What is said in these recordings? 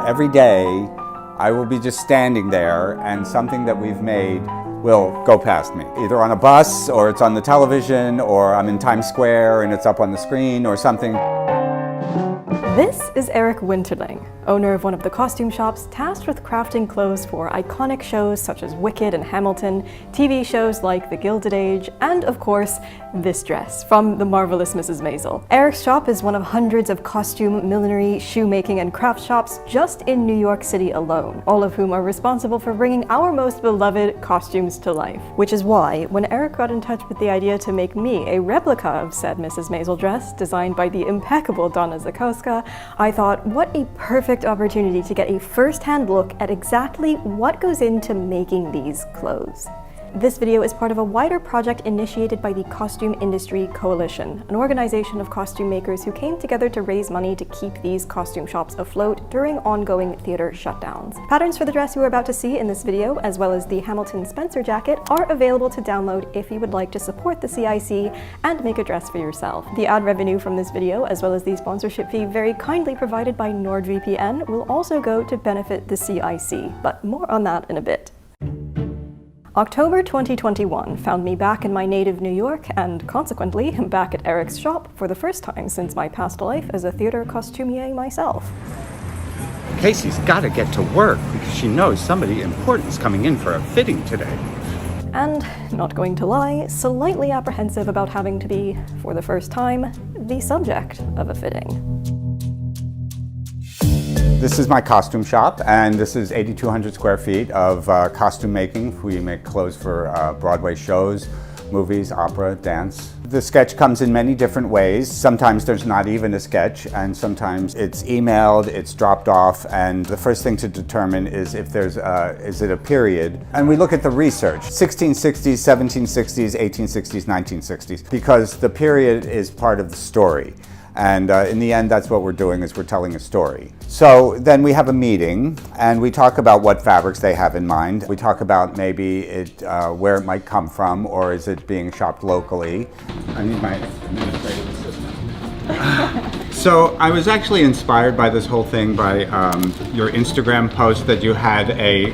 Every day, I will be just standing there and something that we've made will go past me. Either on a bus, or it's on the television, or I'm in Times Square and it's up on the screen or something. This is Eric Winterling, owner of one of the costume shops tasked with crafting clothes for iconic shows such as Wicked and Hamilton, TV shows like The Gilded Age, and of course, this dress from The Marvelous Mrs. Maisel. Eric's shop is one of hundreds of costume, millinery, shoemaking, and craft shops just in New York City alone, all of whom are responsible for bringing our most beloved costumes to life. Which is why, when Eric got in touch with the idea to make me a replica of said Mrs. Maisel dress, designed by the impeccable Donna Zakowska, I thought, what a perfect opportunity to get a first-hand look at exactly what goes into making these clothes. This video is part of a wider project initiated by the Costume Industry Coalition, an organization of costume makers who came together to raise money to keep these costume shops afloat during ongoing theater shutdowns. Patterns for the dress you are about to see in this video, as well as the Hamilton Spencer jacket, are available to download if you would like to support the CIC and make a dress for yourself. The ad revenue from this video, as well as the sponsorship fee very kindly provided by NordVPN, will also go to benefit the CIC, but more on that in a bit. October 2021 found me back in my native New York and, consequently, back at Eric's shop for the first time since my past life as a theater costumier myself. Casey's got to get to work because she knows somebody important is coming in for a fitting today. And, not going to lie, slightly apprehensive about having to be, for the first time, the subject of a fitting. This is my costume shop, and this is 8,200 square feet of costume making. We make clothes for Broadway shows, movies, opera, dance. The sketch comes in many different ways. Sometimes there's not even a sketch, and sometimes it's emailed, it's dropped off, and the first thing to determine is if there's is it a period. And we look at the research, 1660s, 1760s, 1860s, 1960s, because the period is part of the story. And in the end, that's what we're doing, is we're telling a story. So then we have a meeting, and we talk about what fabrics they have in mind. We talk about maybe where it might come from, or is it being shopped locally. I need my administrative assistant. So I was actually inspired by this whole thing by your Instagram post that you had a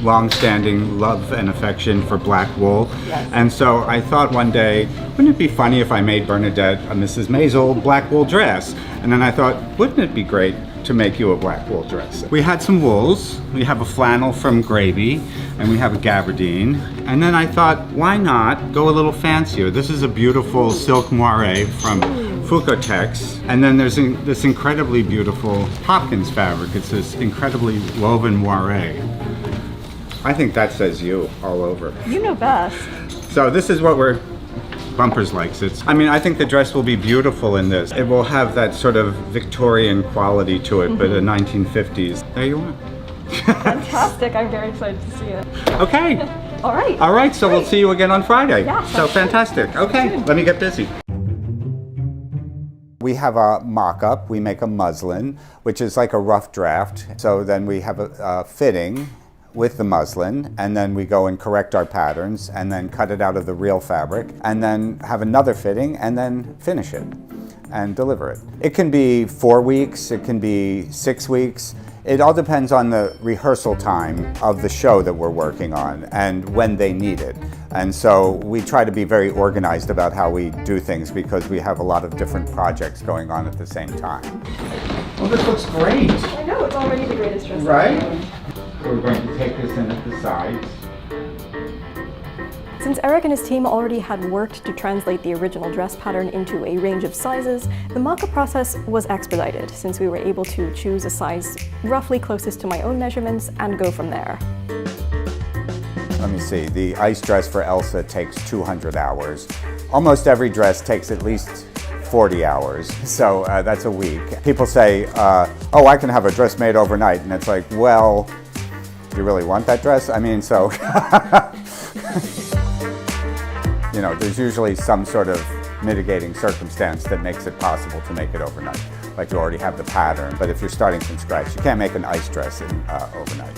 long-standing love and affection for black wool. Yes. And so I thought one day, wouldn't it be funny if I made Bernadette a Mrs. Maisel black wool dress? And then I thought, wouldn't it be great to make you a black wool dress? We had some wools. We have a flannel from Gravy, and we have a gabardine. And then I thought, why not go a little fancier? This is a beautiful silk moire from Fukotex, and then there's this incredibly beautiful Hopkins fabric. It's this incredibly woven moire. I think that says you all over. You know best. So this is what Bumpers likes it. I mean, I think the dress will be beautiful in this. It will have that sort of Victorian quality to it, but the 1950s. There you are. Fantastic, I'm very excited to see it. Okay. All right. All right, so we'll see you again on Friday. Yeah, so fantastic. Okay, let me get busy. We have a mock-up. We make a muslin, which is like a rough draft. So then we have a fitting with the muslin, and then we go and correct our patterns, and then cut it out of the real fabric, and then have another fitting, and then finish it and deliver it. It can be 4 weeks, it can be 6 weeks. It all depends on the rehearsal time of the show that we're working on and when they need it. And so we try to be very organized about how we do things, because we have a lot of different projects going on at the same time. Well, this looks great. I know, it's already the greatest dress. Right? We're going to take this in at the sides. Since Eric and his team already had worked to translate the original dress pattern into a range of sizes, the mock-up process was expedited, since we were able to choose a size roughly closest to my own measurements and go from there. Let me see, the ice dress for Elsa takes 200 hours. Almost every dress takes at least 40 hours, so that's a week. People say, oh, I can have a dress made overnight, and it's like, well, do you really want that dress? I mean, so, you know, there's usually some sort of mitigating circumstance that makes it possible to make it overnight. Like you already have the pattern, but if you're starting from scratch, you can't make an ice dress overnight.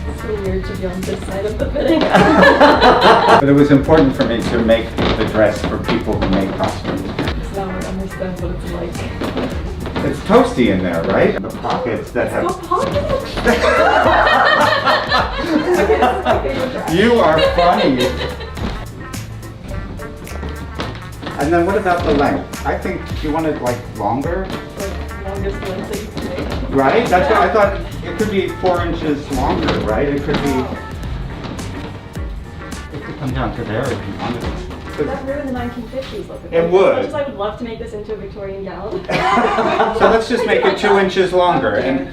It's so weird to be on this side of the fitting. But it was important for me to make the dress for people who make costumes. Now I understand what it's like. It's toasty in there, right? The pockets that have... You are funny. And then what about the length? I think you want it like longer. Longest length that you can make. Right? That's what I thought. It could be 4 inches longer, right? It could be. It could come down to there if you wanted it. Would that ruin the 1950s look? It would. As much as I would love to make this into a Victorian gown. So let's just make it 2 inches longer. And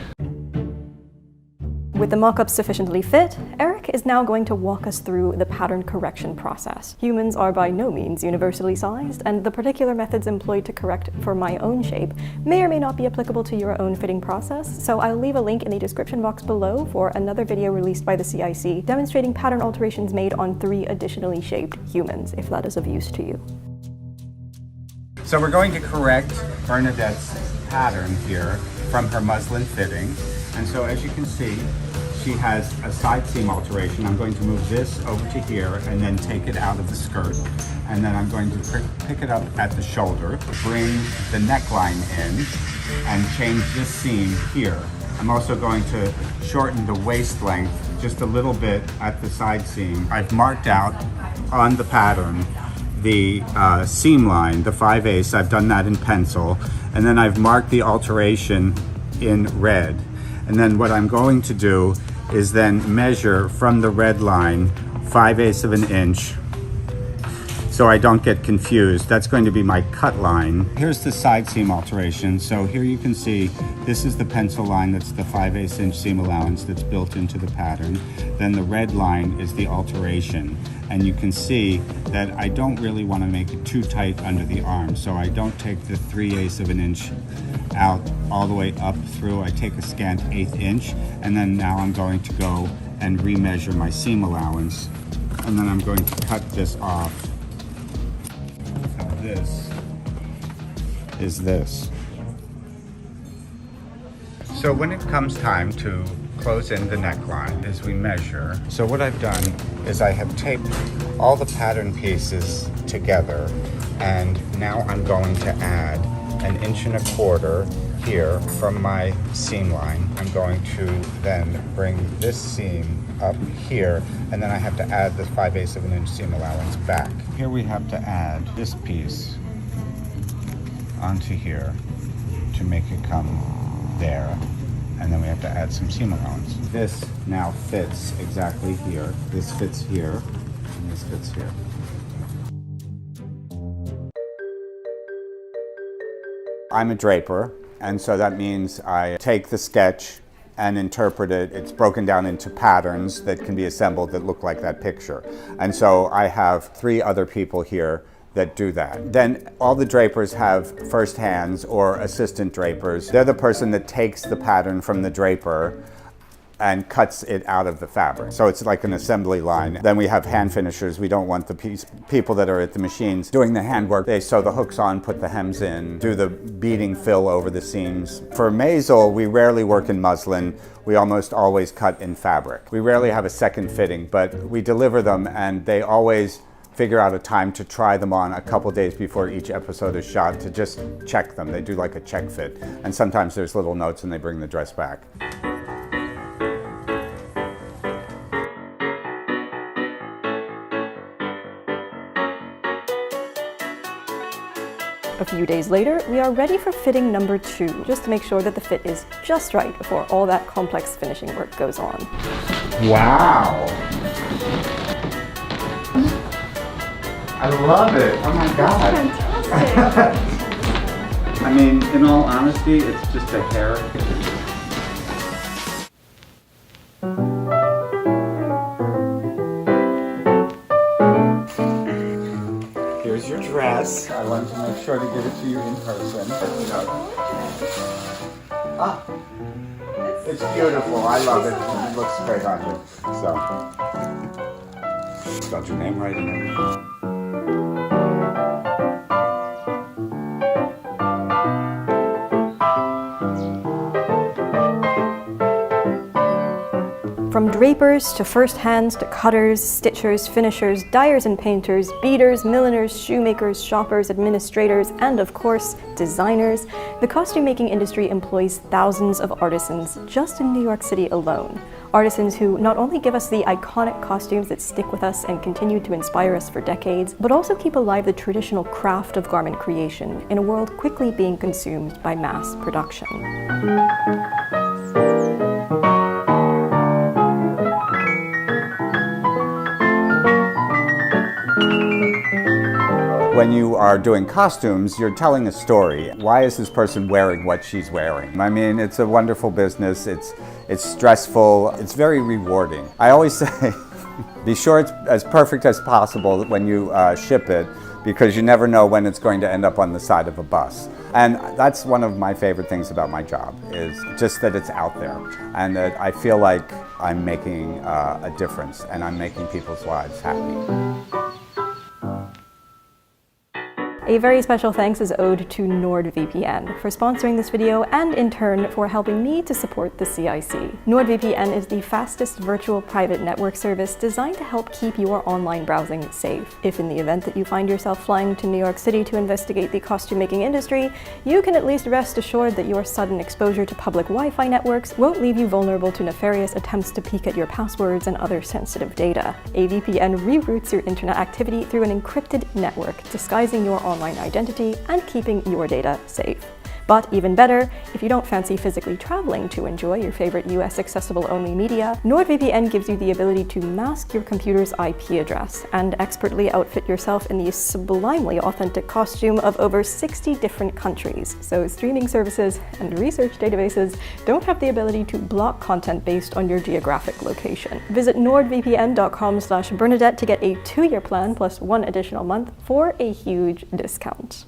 with the mock-up sufficiently fit, Eric is now going to walk us through the pattern correction process. Humans are by no means universally sized, and the particular methods employed to correct for my own shape may or may not be applicable to your own fitting process, so I'll leave a link in the description box below for another video released by the CIC demonstrating pattern alterations made on 3 additionally shaped humans, if that is of use to you. so we're going to correct Bernadette's pattern here from her muslin fitting. And so as you can see, she has a side seam alteration. I'm going to move this over to here and then take it out of the skirt. And then I'm going to pick it up at the shoulder, bring the neckline in, and change this seam here. I'm also going to shorten the waist length just a little bit at the side seam. I've marked out on the pattern the seam line, the 5/8. I've done that in pencil. And then I've marked the alteration in red. And then what I'm going to do is then measure from the red line 5/8 of an inch so I don't get confused. That's going to be my cut line. Here's the side seam alteration. So here you can see this is the pencil line, that's the 5/8 inch seam allowance that's built into the pattern. Then the red line is the alteration. And you can see that I don't really want to make it too tight under the arm. So I don't take the 3/8 of an inch out all the way up through. I take a scant 1/8 inch, and then now I'm going to go and remeasure my seam allowance, and then I'm going to cut this off. So this is this. So when it comes time to close in the neckline as we measure, so what I've done is I have taped all the pattern pieces together, and now I'm going to add 1.25 inches here from my seam line. I'm going to then bring this seam up here, and then I have to add the 5/8 of an inch seam allowance back. Here we have to add this piece onto here to make it come there, and then we have to add some seam allowance. This now fits exactly here. This fits here, and this fits here. I'm a draper, and so that means I take the sketch and interpret it. It's broken down into patterns that can be assembled that look like that picture. And so I have 3 other people here that do that. Then all the drapers have first hands or assistant drapers. They're the person that takes the pattern from the draper and cuts it out of the fabric. So it's like an assembly line. Then we have hand finishers. We don't want the people that are at the machines doing the handwork. They sew the hooks on, put the hems in, do the beading fill over the seams. For Maisel, we rarely work in muslin. We almost always cut in fabric. We rarely have a second fitting, but we deliver them, and they always figure out a time to try them on a couple days before each episode is shot to just check them. They do like a check fit. And sometimes there's little notes and they bring the dress back. A few days later, we are ready for fitting number 2, just to make sure that the fit is just right before all that complex finishing work goes on. Wow! I love it! Oh my god! Fantastic! I mean, in all honesty, it's just a hair. Here's your dress. I wanted to make sure to give it to you in person. Ah, it's beautiful. I love it. It looks great on you. So, spelled your name right and everything. From drapers to first hands to cutters, stitchers, finishers, dyers and painters, beaters, milliners, shoemakers, shoppers, administrators, and of course, designers, the costume making industry employs thousands of artisans just in New York City alone. Artisans who not only give us the iconic costumes that stick with us and continue to inspire us for decades, but also keep alive the traditional craft of garment creation in a world quickly being consumed by mass production. When you are doing costumes, you're telling a story. Why is this person wearing what she's wearing? I mean, it's a wonderful business. It's stressful. It's very rewarding. I always say, be sure it's as perfect as possible when you ship it, because you never know when it's going to end up on the side of a bus. And that's one of my favorite things about my job, is just that it's out there and that I feel like I'm making a difference and I'm making people's lives happy. A very special thanks is owed to NordVPN for sponsoring this video and in turn for helping me to support the CIC. NordVPN is the fastest virtual private network service designed to help keep your online browsing safe. If in the event that you find yourself flying to New York City to investigate the costume making industry, you can at least rest assured that your sudden exposure to public Wi-Fi networks won't leave you vulnerable to nefarious attempts to peek at your passwords and other sensitive data. A VPN reroutes your internet activity through an encrypted network, disguising your online identity and keeping your data safe. But even better, if you don't fancy physically traveling to enjoy your favorite US accessible only media, NordVPN gives you the ability to mask your computer's IP address and expertly outfit yourself in the sublimely authentic costume of over 60 different countries. So streaming services and research databases don't have the ability to block content based on your geographic location. Visit nordvpn.com/Bernadette to get a 2-year plan plus 1 additional month for a huge discount.